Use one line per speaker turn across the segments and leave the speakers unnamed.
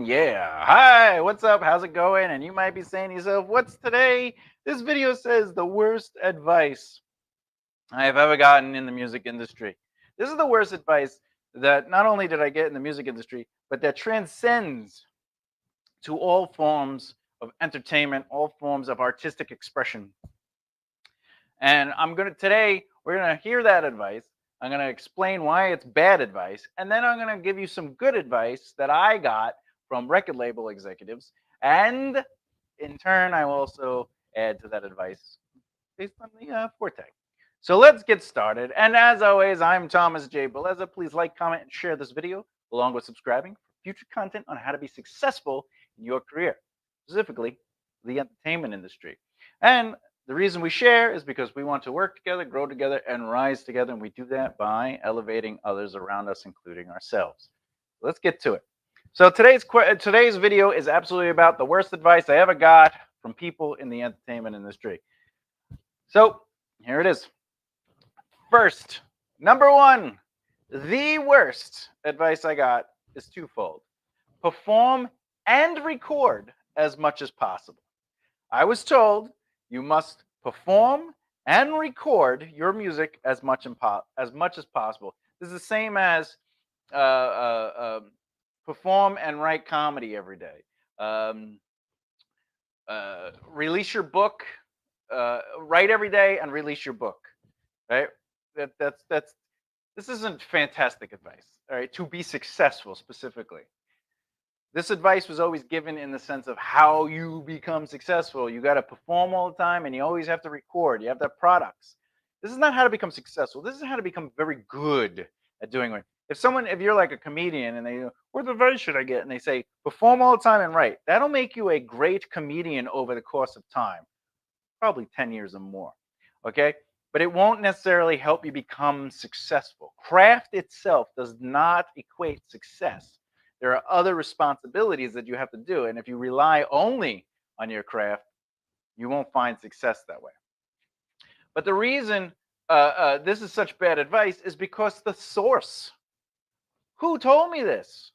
Yeah. Hi, what's up? How's it going? And you might be saying to yourself, what's today? This video says the worst advice I have ever gotten in the music industry. This is the worst advice that not only did I get in the music industry, but that transcends to all forms of entertainment, all forms of artistic expression. And today we're gonna hear that advice. I'm gonna explain why it's bad advice, and then I'm gonna give you some good advice that I got from record label executives. And in turn, I will also add to that advice based on the forte. So let's get started. And as always, I'm Thomas J. Beleza. Please like, comment, and share this video, along with subscribing for future content on how to be successful in your career, specifically the entertainment industry. And the reason we share is because we want to work together, grow together, and rise together. And we do that by elevating others around us, including ourselves. Let's get to it. So today's video is absolutely about the worst advice I ever got from people in the entertainment industry. So here it is. First, number one, the worst advice I got is twofold. Perform and record as much as possible. I was told you must perform and record your music as much as possible. This is the same as uh, perform and write comedy every day. Um, Release your book, write every day, and release your book. Right? That's this isn't fantastic advice. All right, to be successful specifically. This advice was always given in the sense of how you become successful. You got to perform all the time, and you always have to record. You have to have products. This is not how to become successful. This is how to become very good at doing it. If you're like a comedian and they go, what advice should I get? And they say, perform all the time and write. That'll make you a great comedian over the course of time, probably 10 years or more. Okay? But it won't necessarily help you become successful. Craft itself does not equate success. There are other responsibilities that you have to do. And if you rely only on your craft, you won't find success that way. But the reason this is such bad advice is because the source. Who told me this?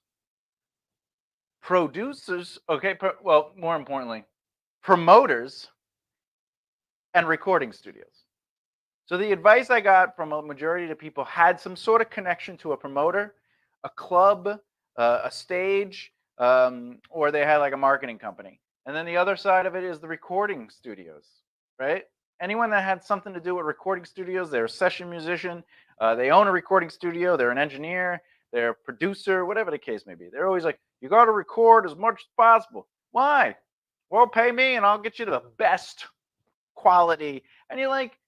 Producers, okay, well, more importantly, promoters and recording studios. So the advice I got from a majority of the people had some sort of connection to a promoter, a club, a stage, or they had like a marketing company. And then the other side of it is the recording studios, right? Anyone that had something to do with recording studios, they're a session musician, they own a recording studio, they're an engineer, they're a producer, whatever the case may be. They're always like, you got to record as much as possible. Why? Well, pay me and I'll get you the best quality. And you're like,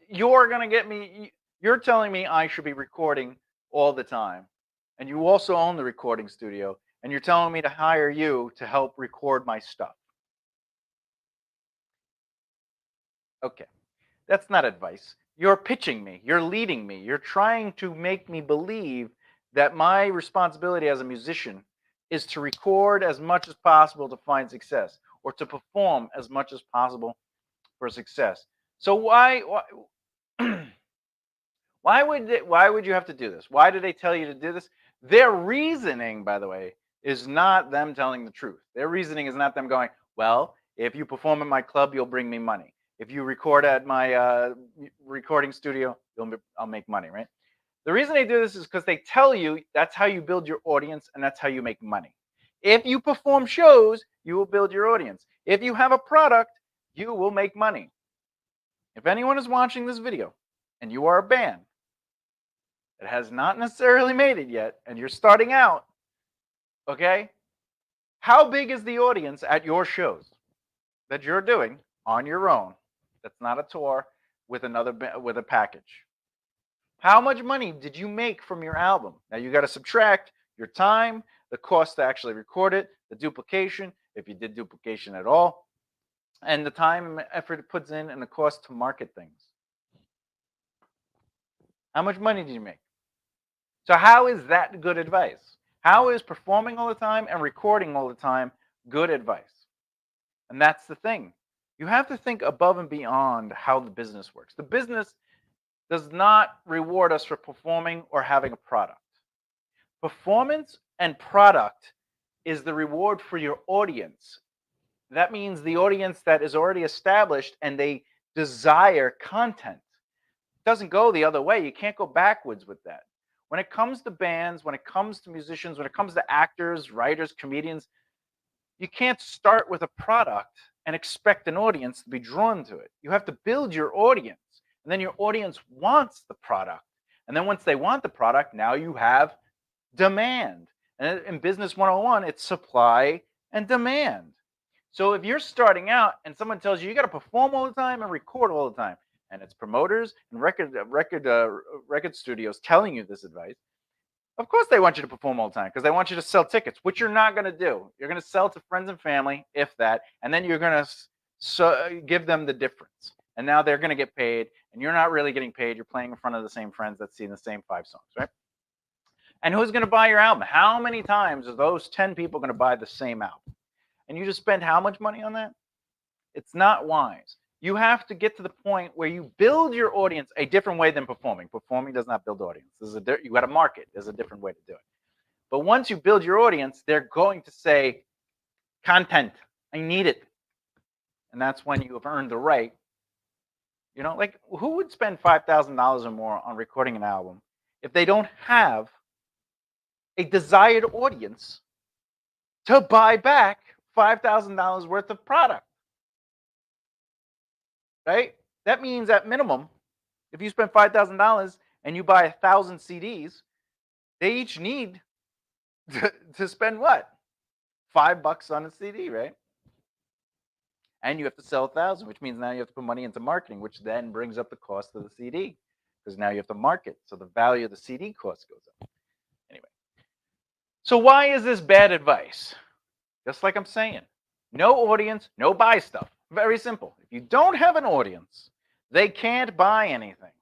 you're going to get me, you're telling me I should be recording all the time. And you also own the recording studio. And you're telling me to hire you to help record my stuff. Okay. That's not advice. You're pitching me. You're leading me. You're trying to make me believe that my responsibility as a musician is to record as much as possible to find success or to perform as much as possible for success. So why would you have to do this? Why do they tell you to do this? Their reasoning, by the way, is not them telling the truth. Their reasoning is not them going, well, if you perform in my club, you'll bring me money. If you record at my recording studio, I'll make money, right? The reason they do this is because they tell you that's how you build your audience and that's how you make money. If you perform shows, you will build your audience. If you have a product, you will make money. If anyone is watching this video and you are a band that has not necessarily made it yet and you're starting out, okay, how big is the audience at your shows that you're doing on your own? That's not a tour with a package. How much money did you make from your album? Now you got to subtract your time, the cost to actually record it, the duplication, if you did duplication at all, and the time and effort it puts in and the cost to market things. How much money did you make? So how is that good advice? How is performing all the time and recording all the time good advice? And that's the thing. You have to think above and beyond how the business works. The business does not reward us for performing or having a product. Performance and product is the reward for your audience. That means the audience that is already established and they desire content. It doesn't go the other way. You can't go backwards with that. When it comes to bands, when it comes to musicians, when it comes to actors, writers, comedians, you can't start with a product and expect an audience to be drawn to it. You have to build your audience, and then your audience wants the product. And then once they want the product, now you have demand. And in Business 101, it's supply and demand. So if you're starting out and someone tells you you got to perform all the time and record all the time, and it's promoters and record studios telling you this advice, of course they want you to perform all the time because they want you to sell tickets, which you're not going to do. You're going to sell to friends and family, if that, and then you're going to give them the difference. And now they're going to get paid, and you're not really getting paid. You're playing in front of the same friends that see the same 5 songs, right? And who's going to buy your album? How many times are those 10 people going to buy the same album? And you just spend how much money on that? It's not wise. You have to get to the point where you build your audience a different way than performing. Performing does not build audience. You got to market. There's a different way to do it. But once you build your audience, they're going to say, content, I need it. And that's when you have earned the right. You know, like who would spend $5,000 or more on recording an album if they don't have a desired audience to buy back $5,000 worth of product? Right? That means at minimum, if you spend $5,000 and you buy 1,000 CDs, they each need to spend what? $5 on a CD, right? And you have to sell 1,000, which means now you have to put money into marketing, which then brings up the cost of the CD because now you have to market. So the value of the CD cost goes up. Anyway, so why is this bad advice? Just like I'm saying, no audience, no buy stuff. Very simple. If you don't have an audience, they can't buy anything.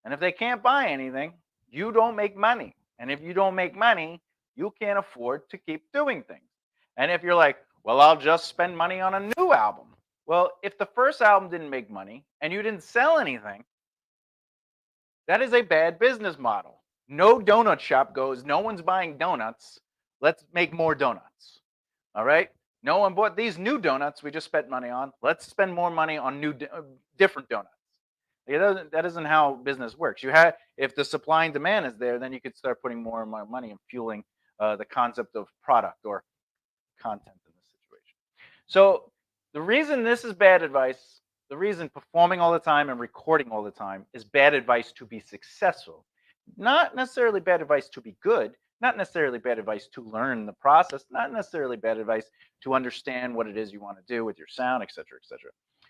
And if they can't buy anything, you don't make money. And if you don't make money, you can't afford to keep doing things. And if you're like, well, I'll just spend money on a new album. Well, if the first album didn't make money and you didn't sell anything, that is a bad business model. No donut shop goes, no one's buying donuts. Let's make more donuts. All right? No one bought these new donuts we just spent money on. Let's spend more money on different donuts. That isn't how business works. If the supply and demand is there, then you could start putting more and more money and fueling the concept of product or content in this situation. So the reason this is bad advice, the reason performing all the time and recording all the time is bad advice to be successful, not necessarily bad advice to be good, not necessarily bad advice to learn the process, not necessarily bad advice to understand what it is you want to do with your sound, et cetera, et cetera.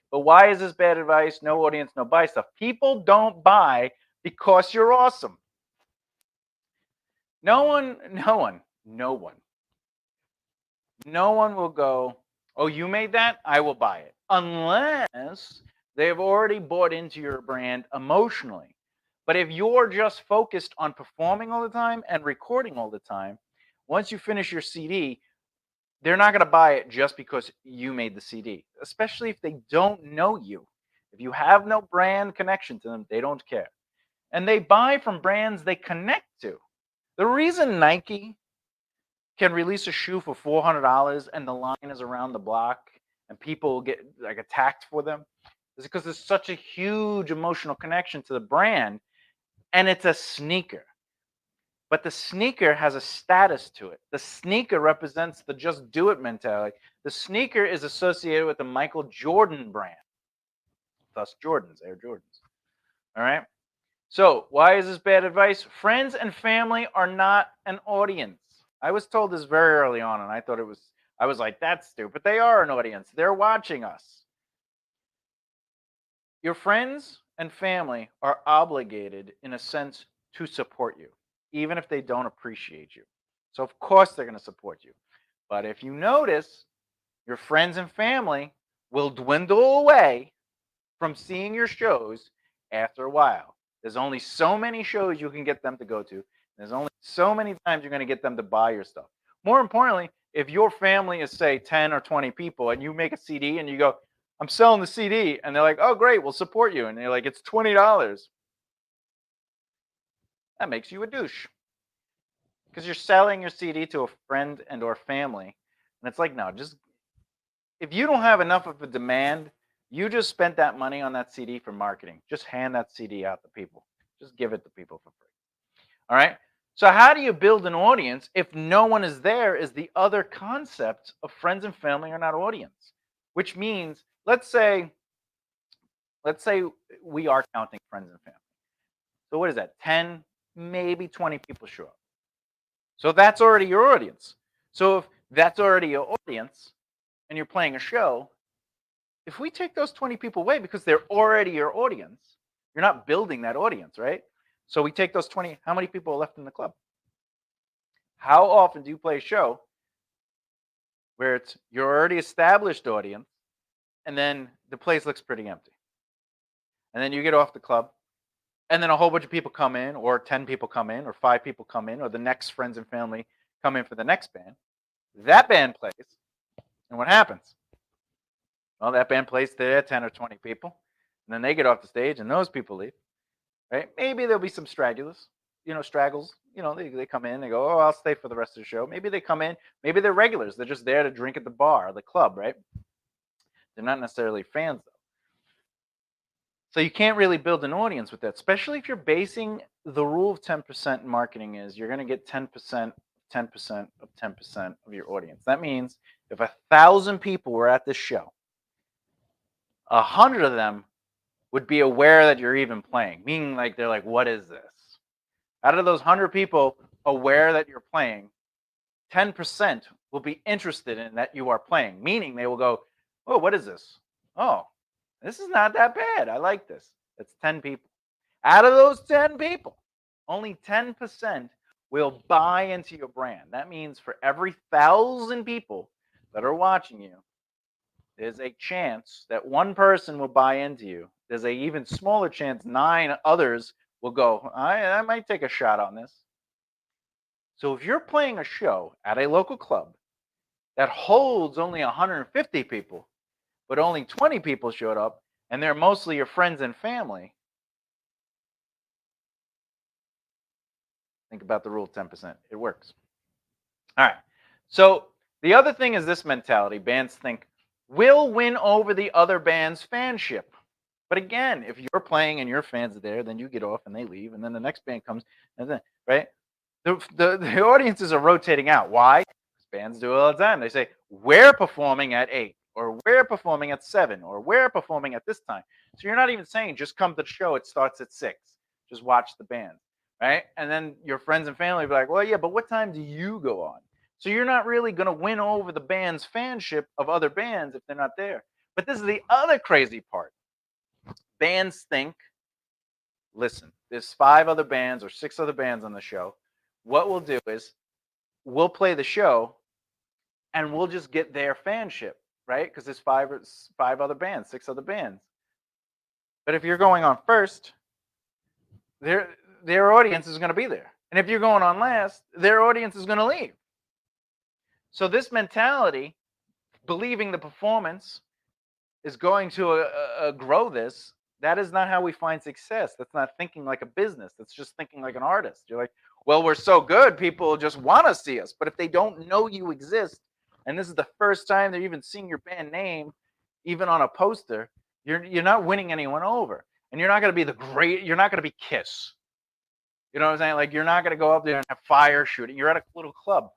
But why is this bad advice? No audience, no buy stuff. People don't buy because you're awesome. No one will go, oh, you made that? I will buy it. Unless they've already bought into your brand emotionally. But if you're just focused on performing all the time and recording all the time, once you finish your CD, they're not going to buy it just because you made the CD, especially if they don't know you. If you have no brand connection to them, they don't care. And they buy from brands they connect to. The reason Nike can release a shoe for $400 and the line is around the block and people get like attacked for them is because there's such a huge emotional connection to the brand, and it's a sneaker. But the sneaker has a status to it. The sneaker represents the just do it mentality. The sneaker is associated with the Michael Jordan brand, thus Jordans, Air Jordans. All right. So why is this bad advice? Friends and family are not an audience. I was told this very early on, and I was like, that's stupid. They are an audience. They're watching us. Your friends and family are obligated, in a sense, to support you, even if they don't appreciate you. So, of course, they're going to support you. But if you notice, your friends and family will dwindle away from seeing your shows after a while. There's only so many shows you can get them to go to. There's only so many times you're going to get them to buy your stuff. More importantly, if your family is, say, 10 or 20 people and you make a CD and you go, I'm selling the CD, and they're like, oh, great, we'll support you. And they're like, it's $20. That makes you a douche. because you're selling your CD to a friend and or family, and it's like, no, just if you don't have enough of a demand, you just spent that money on that CD for marketing. Just hand that CD out to people. Just give it to people for free. All right. So how do you build an audience if no one is there? Is the other concept of friends and family are not audience, which means let's say we are counting friends and family. So what is that? 10, maybe 20 people show up. So that's already your audience. So if that's already your audience and you're playing a show, if we take those 20 people away because they're already your audience, you're not building that audience, right? So we take those 20, how many people are left in the club? How often do you play a show where it's your already established audience and then the place looks pretty empty? And then you get off the club and then a whole bunch of people come in, or 10 people come in, or 5 people come in, or the next friends and family come in for the next band. That band plays. And what happens? Well, that band plays to 10 or 20 people. And then they get off the stage and those people leave. Right? Maybe there'll be some straggles. They come in, they go, oh, I'll stay for the rest of the show. Maybe they come in, maybe they're regulars. They're just there to drink at the bar or the club, right? They're not necessarily fans, though. So you can't really build an audience with that, especially if you're basing the rule of 10% in marketing is you're going to get 10%, 10% of 10% of your audience. That means if 1,000 people were at this show, 100 of them would be aware that you're even playing, meaning like they're like, what is this? Out of those 100 people aware that you're playing, 10% will be interested in that you are playing, meaning they will go, oh, what is this? Oh, this is not that bad. I like this. That's 10 people. Out of those 10 people, only 10% will buy into your brand. That means for every 1,000 people that are watching you, there's a chance that one person will buy into you. There's a even smaller chance 9 others will go, I might take a shot on this. So if you're playing a show at a local club that holds only 150 people, but only 20 people showed up, and they're mostly your friends and family, think about the rule of 10%. It works. All right. So the other thing is this mentality. Bands think, we'll win over the other band's fanship. But again, if you're playing and your fans are there, then you get off and they leave, and then the next band comes, and then, right? The audiences are rotating out. Why? Bands do it all the time. They say, we're performing at 8, or we're performing at 7, or we're performing at this time. So you're not even saying, just come to the show. It starts at 6. Just watch the band, right? And then your friends and family will be like, well, yeah, but what time do you go on? So you're not really going to win over the band's fanship of other bands if they're not there. But this is the other crazy part. Bands think, listen, there's 5 other bands or 6 other bands on the show. What we'll do is we'll play the show and we'll just get their fanship, right? Because there's 5 other bands, 6 other bands. But if you're going on first, their audience is going to be there. And if you're going on last, their audience is going to leave. So this mentality, believing the performance is going to grow this, that is not how we find success. That's not thinking like a business. That's just thinking like an artist. You're like, well, we're so good, people just want to see us. But if they don't know you exist, and this is the first time they're even seeing your band name, even on a poster, you're not winning anyone over. And you're not going to be you're not going to be Kiss. You know what I'm saying? Like, you're not going to go up there and have fire shooting. You're at a little club.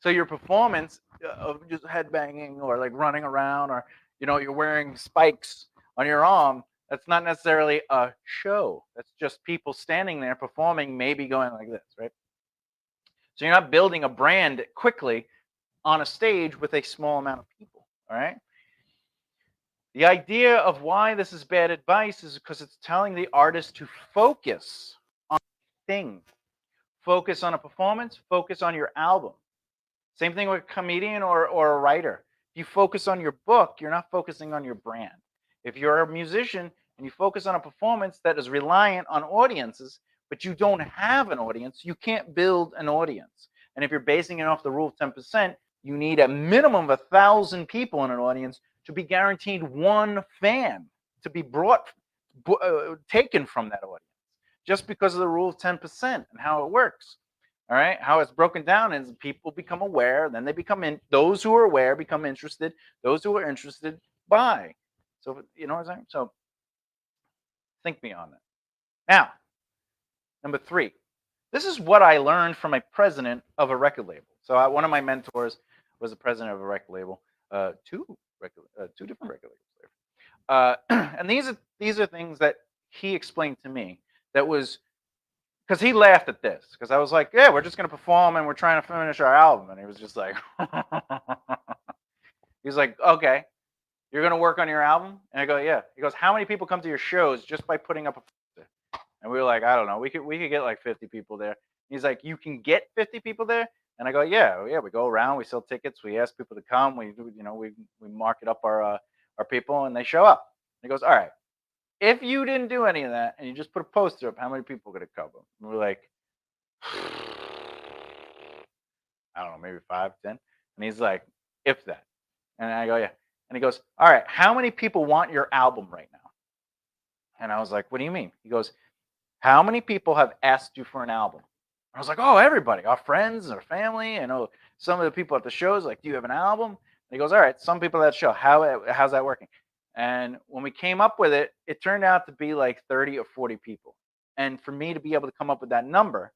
So your performance of just headbanging or like running around, or, you're wearing spikes on your arm, that's not necessarily a show. That's just people standing there performing, maybe going like this, right? So you're not building a brand quickly on a stage with a small amount of people, all right? The idea of why this is bad advice is because it's telling the artist to focus on a thing. Focus on a performance, focus on your album. Same thing with a comedian or a writer. If you focus on your book, you're not focusing on your brand. If you're a musician and you focus on a performance that is reliant on audiences, but you don't have an audience, you can't build an audience. And if you're basing it off the rule of 10%, you need a minimum of 1,000 people in an audience to be guaranteed one fan to be taken from that audience, just because of the rule of 10% and how it works. All right. How it's broken down is people become aware, then they become those who are aware become interested, those who are interested buy. So you know what I'm saying? So think me on that. Now, number 3. This is what I learned from a president of a record label. So one of my mentors was the president of a record label, two different record labels there. And these are things that he explained to me that was because he laughed at this because I was like, yeah, we're just gonna perform and we're trying to finish our album, and he was just like, he's like, okay, you're gonna work on your album, and I go, yeah. He goes, how many people come to your shows just by putting up a poster? And we were like, I don't know, we could get like 50 people there. He's like, you can get 50 people there, and I go, yeah, yeah. We go around, we sell tickets, we ask people to come, we market up our people, and they show up. And he goes, all right. If you didn't do any of that and you just put a poster up, how many people could it cover? And we're like, I don't know, maybe 5, 10. And he's like, if that. And I go, yeah. And he goes, all right, how many people want your album right now? And I was like, what do you mean? He goes, how many people have asked you for an album? I was like, oh, everybody, our friends, our family. I know some of the people at the shows, like, do you have an album? And he goes, all right, some people at that show. How's that working? And when we came up with it, it turned out to be like 30 or 40 people. And for me to be able to come up with that number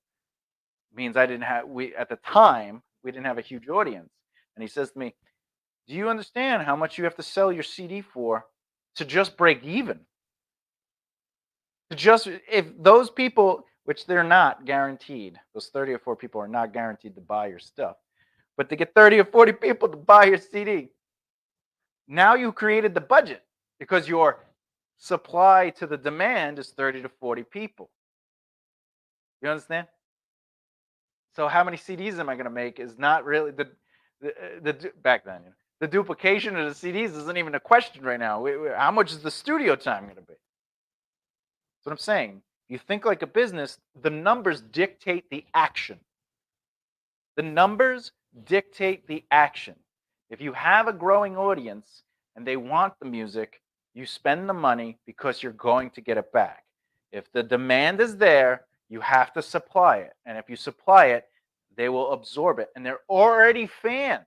means I didn't have at the time we didn't have a huge audience. And he says to me, do you understand how much you have to sell your CD for to just break even? To just if those people, which they're not guaranteed, those 30 or 40 people are not guaranteed to buy your stuff. But to get 30 or 40 people to buy your CD, now you created the budget because your supply to the demand is 30 to 40 people. You understand? So how many CDs am I going to make is not really the back then. The duplication of the CDs isn't even a question right now. How much is the studio time going to be? That's what I'm saying. You think like a business, the numbers dictate the action. The numbers dictate the action. If you have a growing audience and they want the music, you spend the money because you're going to get it back. If the demand is there, you have to supply it. And if you supply it, they will absorb it. And they're already fans.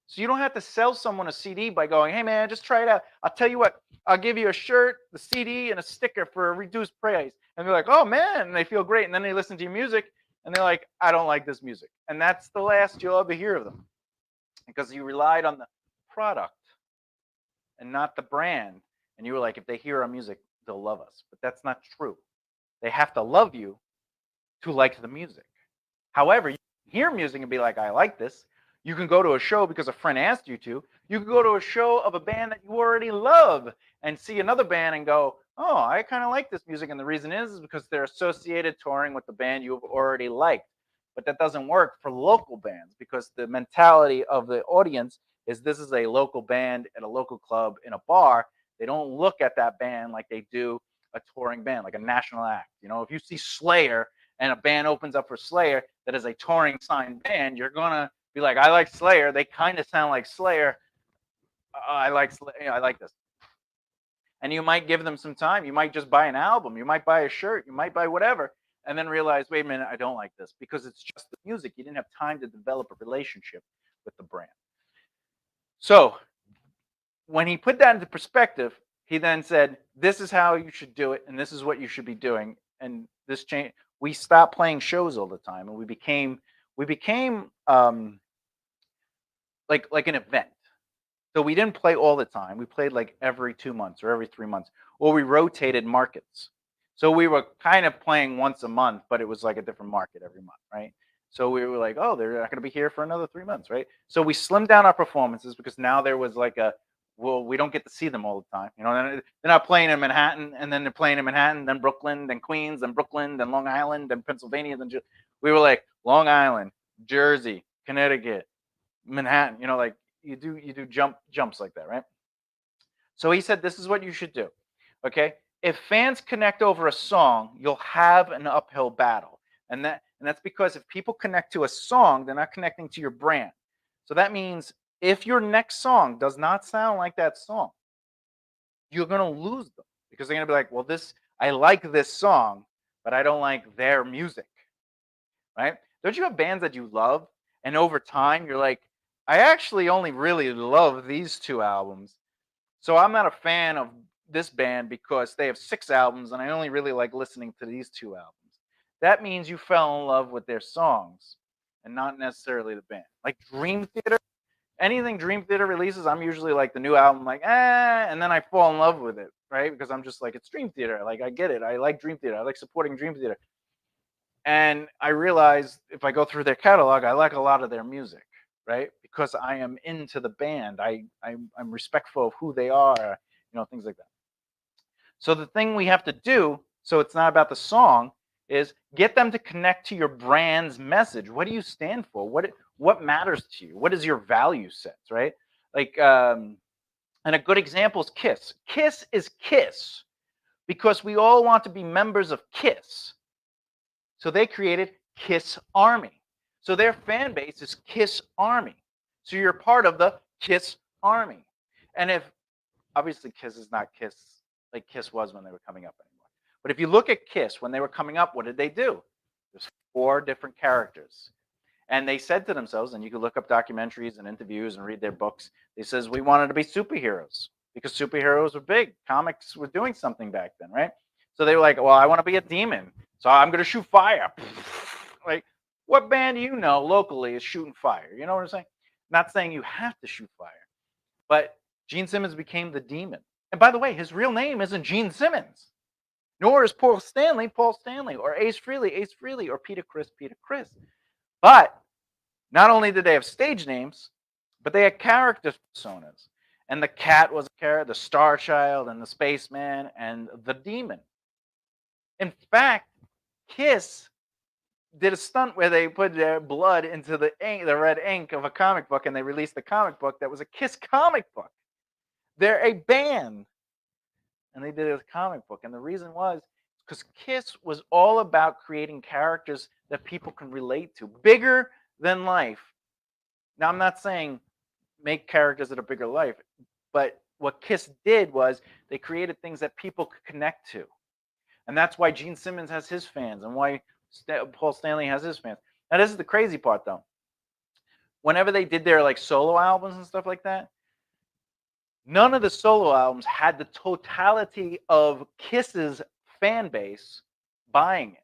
So you don't have to sell someone a CD by going, hey, man, just try it out. I'll tell you what, I'll give you a shirt, the CD, and a sticker for a reduced price. And they're like, oh, man, and they feel great. And then they listen to your music, and they're like, I don't like this music. And that's the last you'll ever hear of them because you relied on the product and not the brand. And you were like, if they hear our music, they'll love us. But that's not true. They have to love you to like the music. However, you can hear music and be like, I like this. You can go to a show because a friend asked you to. You can go to a show of a band that you already love and see another band and go, oh, I kind of like this music. And the reason is because they're associated touring with the band you've already liked. But that doesn't work for local bands because the mentality of the audience is this is a local band at a local club in a bar. They don't look at that band like they do a touring band, like a national act. You know, if you see Slayer and a band opens up for Slayer that is a touring signed band, you're going to be like, I like Slayer. They kind of sound like Slayer. I like Slayer. I like this. And you might give them some time. You might just buy an album. You might buy a shirt. You might buy whatever. And then realize, wait a minute, I don't like this because it's just the music. You didn't have time to develop a relationship with the brand. So when he put that into perspective, he then said, this is how you should do it. And this is what you should be doing. And this change, we stopped playing shows all the time. And we became like an event. So we didn't play all the time. We played like every 2 months or every 3 months, or we rotated markets. So we were kind of playing once a month, but it was like a different market every month, right? So we were like, oh, they're not going to be here for another 3 months, right? So we slimmed down our performances because now there was like well, we don't get to see them all the time. You know, they're not playing in Manhattan, and then they're playing in Manhattan, then Brooklyn, then Queens, then Brooklyn, then Long Island, then Pennsylvania, then we were like Long Island, Jersey, Connecticut, Manhattan. You know, like you do jumps like that, right? So he said, this is what you should do. Okay. If fans connect over a song, you'll have an uphill battle. And that's because if people connect to a song, they're not connecting to your brand. So that means if your next song does not sound like that song, you're going to lose them because they're going to be like, well, I like this song, but I don't like their music. Right? Don't you have bands that you love, and over time you're like, I actually only really love these two albums, so I'm not a fan of this band because they have 6 albums, and I only really like listening to these 2 albums. That means you fell in love with their songs, and not necessarily the band. Like Dream Theater, anything Dream Theater releases, I'm usually like the new album, like and then I fall in love with it, right? Because I'm just like, it's Dream Theater. Like I get it. I like Dream Theater. I like supporting Dream Theater. And I realized if I go through their catalog, I like a lot of their music, right? Because I am into the band. I'm respectful of who they are, things like that. So the thing we have to do, so it's not about the song, is get them to connect to your brand's message. What do you stand for? What matters to you? What is your value sets, right? Like, and a good example is Kiss. Kiss is Kiss because we all want to be members of Kiss. So they created Kiss Army. So their fan base is Kiss Army. So you're part of the Kiss Army. And if obviously Kiss is not Kiss like Kiss was when they were coming up anymore. But if you look at Kiss when they were coming up, what did they do? There's 4 different characters. And they said to themselves, and you can look up documentaries and interviews and read their books, they says we wanted to be superheroes because superheroes were big. Comics were doing something back then, right? So they were like, well, I want to be a demon. So I'm going to shoot fire. Like, what band do you know locally is shooting fire? You know what I'm saying? Not saying you have to shoot fire, but Gene Simmons became the demon. And by the way, his real name isn't Gene Simmons, nor is Paul Stanley, or Ace Frehley, or Peter Criss. But not only did they have stage names, but they had character personas. And the cat was a character, the Star Child, and the Spaceman, and the Demon. In fact, Kiss did a stunt where they put their blood into the red ink of a comic book, and they released the comic book that was a Kiss comic book. They're a band, and they did a comic book. And the reason was because Kiss was all about creating characters that people can relate to, bigger than life. Now, I'm not saying make characters that are bigger life, but what Kiss did was they created things that people could connect to. And that's why Gene Simmons has his fans and why Paul Stanley has his fans. Now, this is the crazy part, though. Whenever they did their like solo albums and stuff like that, none of the solo albums had the totality of Kiss's fan base buying it.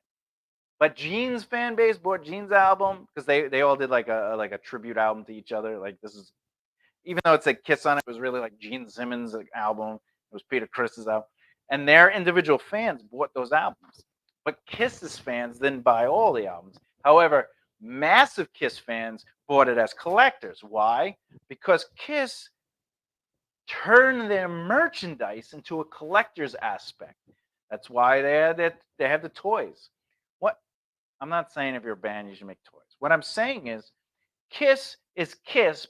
But Gene's fan base bought Gene's album because they all did like a tribute album to each other. Like this is, even though it said Kiss on it, it was really like Gene Simmons' album. It was Peter Criss's album. And their individual fans bought those albums. But Kiss's fans didn't buy all the albums. However, massive Kiss fans bought it as collectors. Why? Because Kiss turned their merchandise into a collector's aspect. That's why they have the toys. What I'm not saying if you're a band you should make toys. What I'm saying is Kiss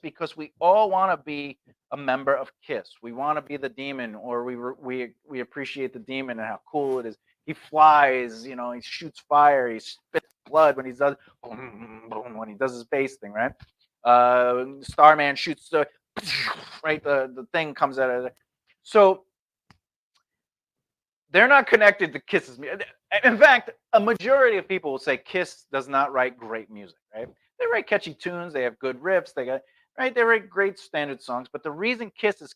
because we all want to be a member of Kiss. We want to be the demon, or we appreciate the demon and how cool it is. He flies, he shoots fire, he spits blood when he does boom, boom, when he does his bass thing, right? Starman shoots the right, the thing comes out of it. So they're not connected to Kiss's music. In fact, a majority of people will say Kiss does not write great music, right? They write catchy tunes, they have good riffs, they write great standard songs. But the reason Kiss is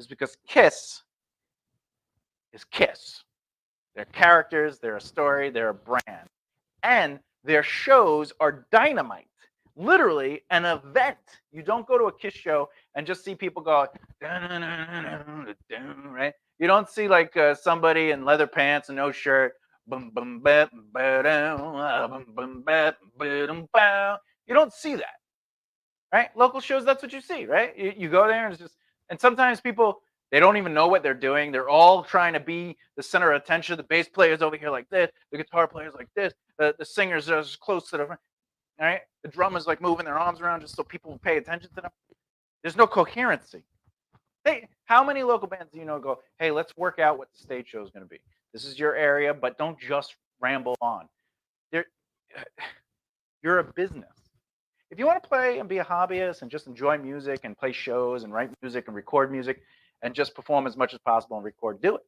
because Kiss is Kiss. They're characters, they're a story, they're a brand. And their shows are dynamite. Literally an event. You don't go to a Kiss show and just see people go, right? You don't see like somebody in leather pants and no shirt. You don't see that, right? Local shows, that's what you see, right? You go there and it's just, and sometimes people, they don't even know what they're doing. They're all trying to be the center of attention. The bass player's over here like this. The guitar player's like this. The singers are as close to the front. All right, the drummers like moving their arms around just so people will pay attention to them. There's no coherency. Hey, how many local bands do you know go, hey, let's work out what the stage show is going to be? This is your area, but don't just ramble on. You're a business. If you want to play and be a hobbyist and just enjoy music and play shows and write music and record music and just perform as much as possible and record, do it.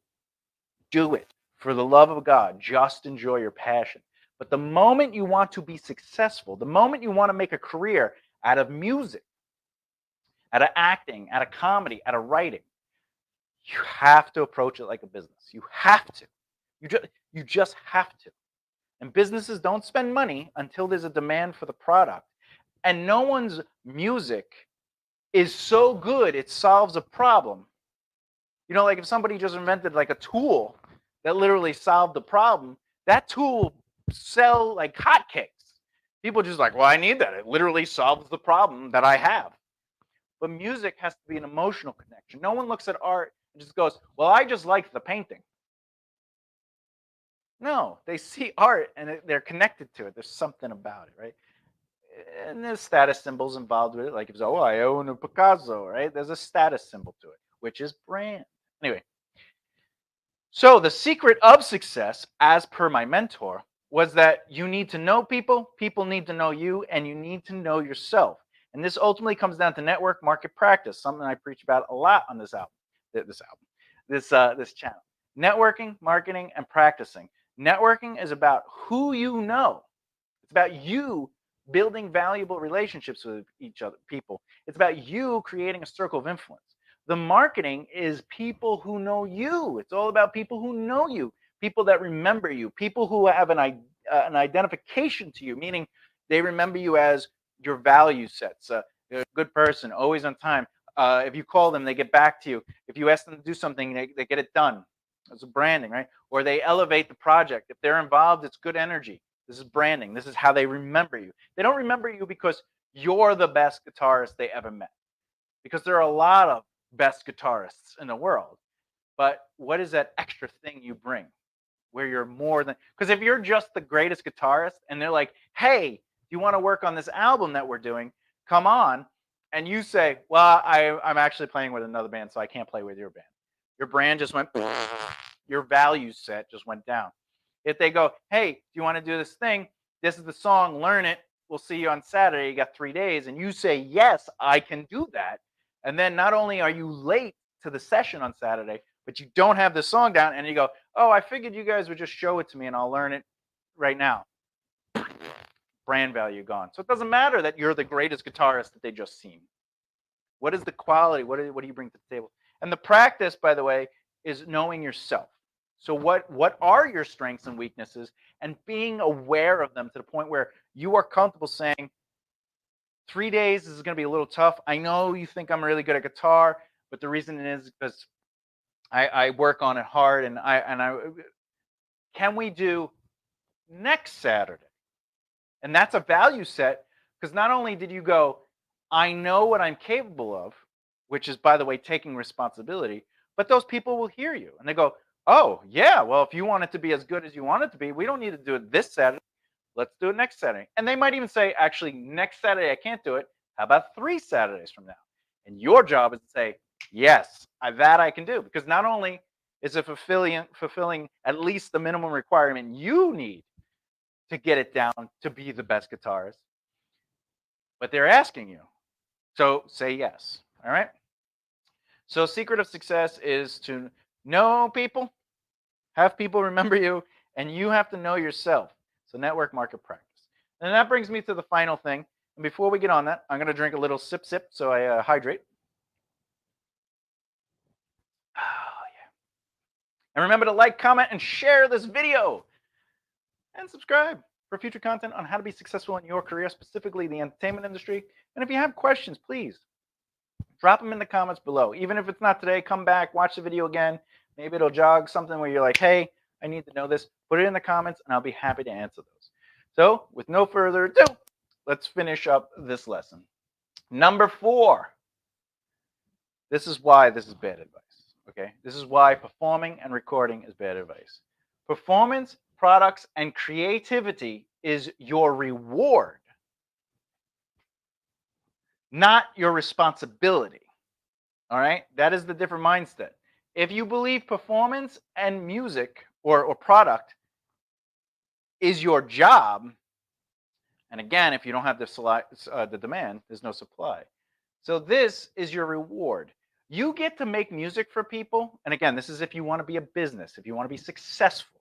Do it. For the love of God, just enjoy your passion. But the moment you want to be successful, the moment you want to make a career out of music, out of acting, out of comedy, out of writing, you have to approach it like a business. You have to. You just have to. And businesses don't spend money until there's a demand for the product. And no one's music is so good it solves a problem. You know, like if somebody just invented like a tool that literally solved the problem, that tool will sell like hotcakes. People just like, well, I need that. It literally solves the problem that I have. But music has to be an emotional connection. No one looks at art and just goes, well, I just like the painting. No, they see art and they're connected to it. There's something about it, right? And there's status symbols involved with it. Like if it's, oh, I own a Picasso, right? There's a status symbol to it, which is brand. Anyway, so the secret of success, as per my mentor, was that you need to know people, people need to know you, and you need to know yourself. And this ultimately comes down to network market practice, something I preach about a lot on this channel. Networking, marketing, and practicing. Networking is about who you know. It's about you building valuable relationships with each other, people. It's about you creating a circle of influence. The marketing is people who know you. It's all about people who know you, people that remember you, people who have an identification to you, meaning they remember you as your value sets. You're a good person, always on time. If you call them, they get back to you. If you ask them to do something, they get it done. It's branding, right? Or they elevate the project. If they're involved, it's good energy. This is branding. This is how they remember you. They don't remember you because you're the best guitarist they ever met. Because there are a lot of best guitarists in the world. But what is that extra thing you bring where you're more than, because if you're just the greatest guitarist and they're like, hey, do you want to work on this album that we're doing? Come on. And you say, well, I'm actually playing with another band, so I can't play with your band. Your brand just went, your value set just went down. If they go, hey, do you want to do this thing? This is the song, learn it. We'll see you on Saturday. You got 3 days. And you say, yes, I can do that. And then not only are you late to the session on Saturday, but you don't have the song down. And you go, oh, I figured you guys would just show it to me and I'll learn it right now. Brand value gone. So it doesn't matter that you're the greatest guitarist that they just seen. What is the quality? What do you bring to the table? And the practice, by the way, is knowing yourself. So what are your strengths and weaknesses, and being aware of them to the point where you are comfortable saying, 3 days is going to be a little tough. I know you think I'm really good at guitar, but the reason is because I work on it hard, and I can we do next Saturday? And that's a value set, because not only did you go, I know what I'm capable of, which is, by the way, taking responsibility, but those people will hear you and they go, oh, yeah, well, if you want it to be as good as you want it to be, we don't need to do it this Saturday. Let's do it next Saturday. And they might even say, actually, next Saturday, I can't do it. How about 3 Saturdays from now? And your job is to say, yes, that I can do. Because not only is it fulfilling at least the minimum requirement you need to get it down to be the best guitarist, but they're asking you. So say yes. All right. So secret of success is to know people, have people remember you, and you have to know yourself. So network market practice. And that brings me to the final thing. And before we get on that, I'm going to drink a little sip so I hydrate. Oh, yeah. And remember to like, comment, and share this video. And subscribe for future content on how to be successful in your career, specifically the entertainment industry. And if you have questions, please drop them in the comments below. Even if it's not today, come back, watch the video again. Maybe it'll jog something where you're like, hey, I need to know this. Put it in the comments, and I'll be happy to answer those. So with no further ado, let's finish up this lesson. Number 4. This is why this is bad advice. Okay? This is why performing and recording is bad advice. Performance, products, and creativity is your reward, not your responsibility. All right? That is the different mindset. If you believe performance and music or product is your job, and again, if you don't have the demand, there's no supply. So this is your reward. You get to make music for people. And again, this is if you want to be a business, if you want to be successful.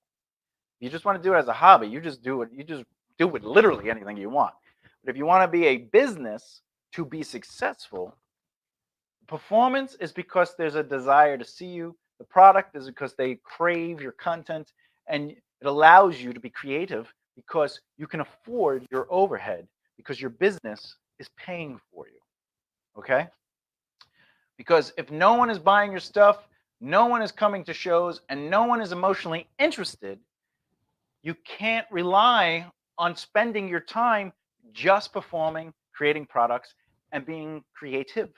If you just want to do it as a hobby, you just do it. You just do with literally anything you want. But if you want to be a business to be successful, performance is because there's a desire to see you. The product is because they crave your content, and it allows you to be creative because you can afford your overhead because your business is paying for you. Okay? Because if no one is buying your stuff, no one is coming to shows, and no one is emotionally interested, you can't rely on spending your time just performing, creating products, and being creative,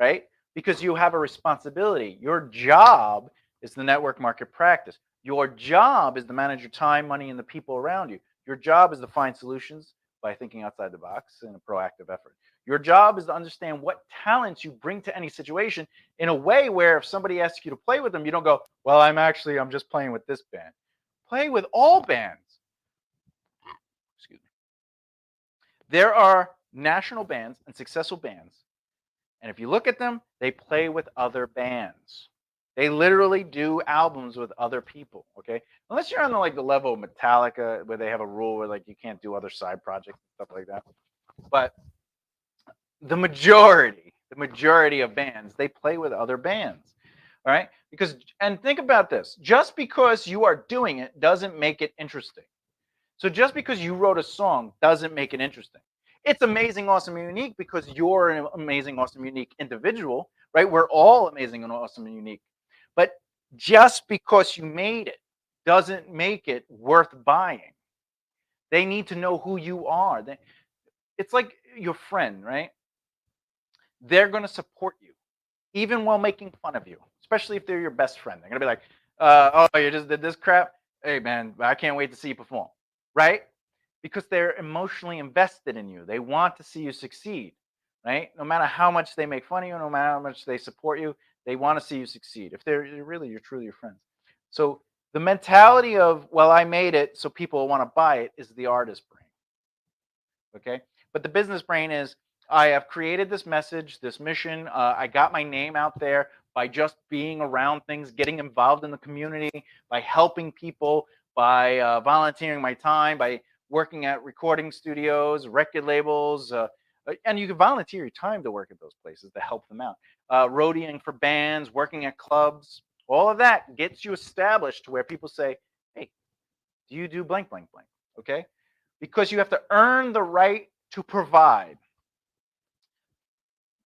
right? Because you have a responsibility. Your job is the network market practice. Your job is to manage your time, money, and the people around you. Your job is to find solutions by thinking outside the box in a proactive effort. Your job is to understand what talents you bring to any situation in a way where if somebody asks you to play with them, you don't go, well, I'm just playing with this band. Play with all bands. Excuse me. There are national bands and successful bands. And if you look at them, they play with other bands. They literally do albums with other people, okay? Unless you're on the level of Metallica where they have a rule where you can't do other side projects and stuff like that. But the majority of bands, they play with other bands. All right? And think about this, just because you are doing it doesn't make it interesting. So just because you wrote a song doesn't make it interesting. It's amazing, awesome, and unique because you're an amazing, awesome, unique individual, right? We're all amazing and awesome and unique. But just because you made it doesn't make it worth buying. They need to know who you are. It's like your friend, right? They're going to support you, even while making fun of you, especially if they're your best friend. They're going to be like, oh, you just did this crap? Hey, man, I can't wait to see you perform, right? Because they're emotionally invested in you. They want to see you succeed, right? No matter how much they make fun of you, no matter how much they support you, they want to see you succeed. If you're truly your friends. So the mentality of, well, I made it, so people want to buy it, is the artist brain. Okay. But the business brain is, I have created this message, this mission. I got my name out there by just being around things, getting involved in the community, by helping people, by volunteering my time, by working at recording studios, record labels, and you can volunteer your time to work at those places to help them out. Roadieing for bands, working at clubs, all of that gets you established to where people say, hey, do you do blank, blank, blank? Okay? Because you have to earn the right to provide.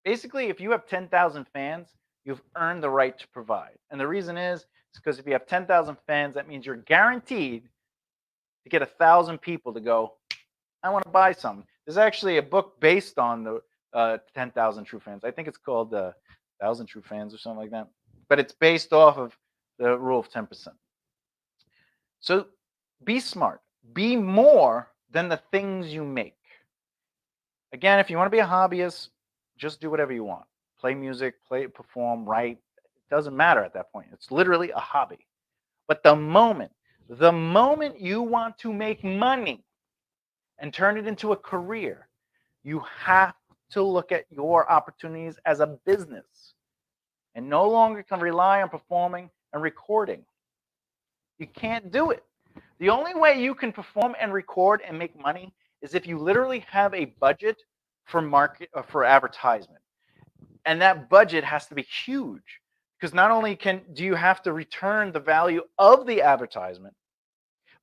Basically, if you have 10,000 fans, you've earned the right to provide. And the reason is because if you have 10,000 fans, that means you're guaranteed to get 1,000 people to go, I want to buy something. There's actually a book based on the 10,000 True Fans. I think it's called 1,000 True Fans or something like that. But it's based off of the rule of 10%. So be smart. Be more than the things you make. Again, if you want to be a hobbyist, just do whatever you want. Play music, perform, write. It doesn't matter at that point. It's literally a hobby. But the moment you want to make money and turn it into a career, you have to look at your opportunities as a business and no longer can rely on performing and recording. You can't do it. The only way you can perform and record and make money is if you literally have a budget for advertisement. And that budget has to be huge because not only do you have to return the value of the advertisement,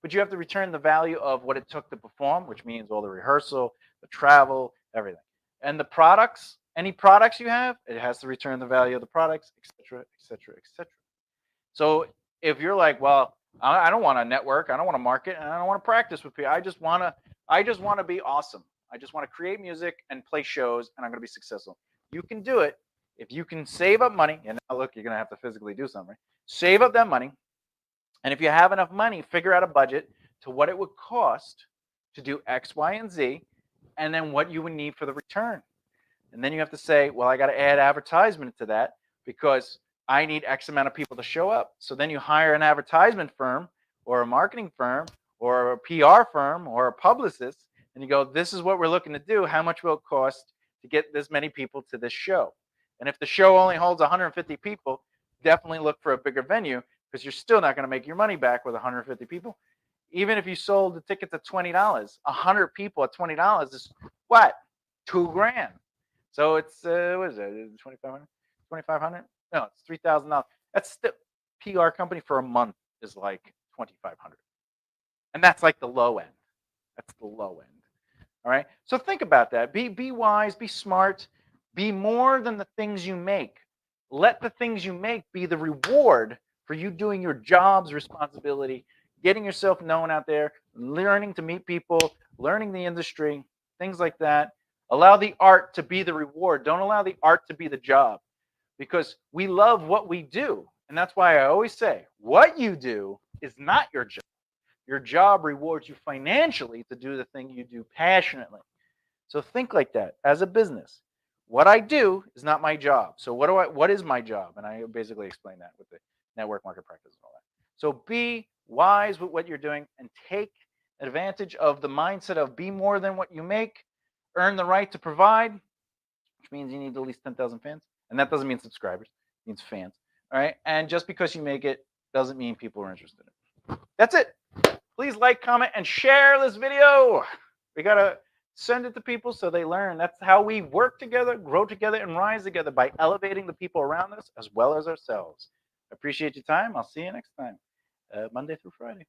but you have to return the value of what it took to perform, which means all the rehearsal, the travel, everything. And the products, any products you have, it has to return the value of the products, etc., etc., etc. So if you're like, well, I don't want to network, I don't want to market, and I don't want to practice with people. I just want to be awesome. I just want to create music and play shows, and I'm going to be successful. You can do it if you can save up money. And now look, you're going to have to physically do something. Right? Save up that money. And if you have enough money, figure out a budget to what it would cost to do X, Y, and Z, and then what you would need for the return. And then you have to say, well, I got to add advertisement to that because I need X amount of people to show up. So then you hire an advertisement firm or a marketing firm or a PR firm or a publicist, and you go, this is what we're looking to do. How much will it cost to get this many people to this show? And if the show only holds 150 people, definitely look for a bigger venue because you're still not going to make your money back with 150 people. Even if you sold the tickets at $20, 100 people at $20 is what? $2,000. So it's what is it? 2,500? 2,500? No, it's $3,000. That's still PR company for a month is like 2,500, and that's like the low end. That's the low end. All right. So think about that. Be wise. Be smart. Be more than the things you make. Let the things you make be the reward for you doing your job's responsibility, getting yourself known out there, learning to meet people, learning the industry, things like that. Allow the art to be the reward. Don't allow the art to be the job, because we love what we do. And that's why I always say what you do is not your job. Your job rewards you financially to do the thing you do passionately. So think like that as a business. What I do is not my job. So what is my job? And I basically explain that with the network market practice and all that. So be wise with what you're doing and take advantage of the mindset of be more than what you make, earn the right to provide, which means you need at least 10,000 fans. And that doesn't mean subscribers, it means fans. All right. And just because you make it doesn't mean people are interested in it. That's it. Please like, comment, and share this video. We got to send it to people so they learn. That's how we work together, grow together, and rise together, by elevating the people around us as well as ourselves. I appreciate your time. I'll see you next time, Monday through Friday.